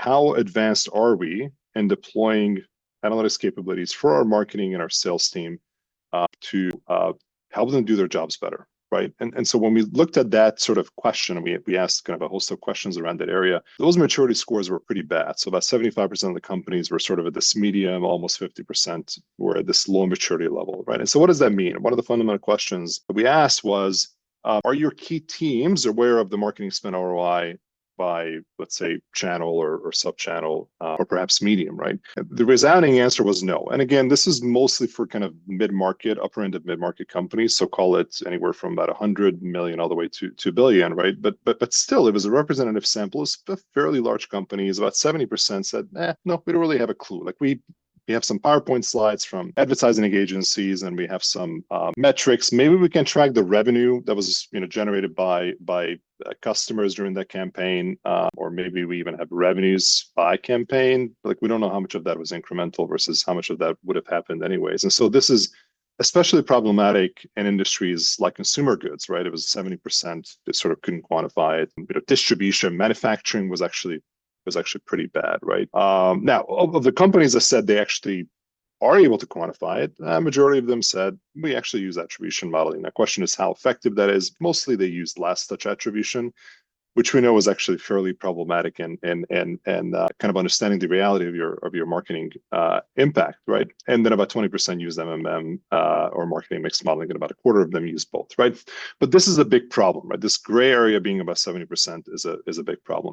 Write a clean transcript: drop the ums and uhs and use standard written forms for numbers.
how advanced are we in deploying analytics capabilities for our marketing and our sales team to help them do their jobs better, right? And so when we looked at that sort of question, and we asked kind of a host of questions around that area, those maturity scores were pretty bad. So about 75% of the companies were sort of at this medium, almost 50% were at this low maturity level, right? And so what does that mean? One of the fundamental questions that we asked was, are your key teams aware of the marketing spend ROI by, let's say, channel or sub-channel, or perhaps medium, right? The resounding answer was no. And again, this is mostly for kind of mid-market, upper end of mid-market companies. So call it anywhere from about 100 million all the way to 2 billion, right? But still, it was a representative sample of fairly large companies. About 70% said, no, we don't really have a clue. Like we have some PowerPoint slides from advertising agencies, and we have some metrics. Maybe we can track the revenue that was generated by customers during that campaign, or maybe we even have revenues by campaign. Like we don't know how much of that was incremental versus how much of that would have happened anyways. And so this is especially problematic in industries like consumer goods, right? It was 70% that sort of couldn't quantify it. Distribution, manufacturing was actually pretty bad, right? Now, of the companies that said they actually are able to quantify it, a majority of them said we actually use attribution modeling. The question is how effective that is. Mostly they used last touch attribution, which we know is actually fairly problematic and kind of understanding the reality of your marketing impact, right? And then about 20% use MMM or marketing mix modeling, and about a quarter of them use both, right? But this is a big problem, right? This gray area being about 70% is a big problem.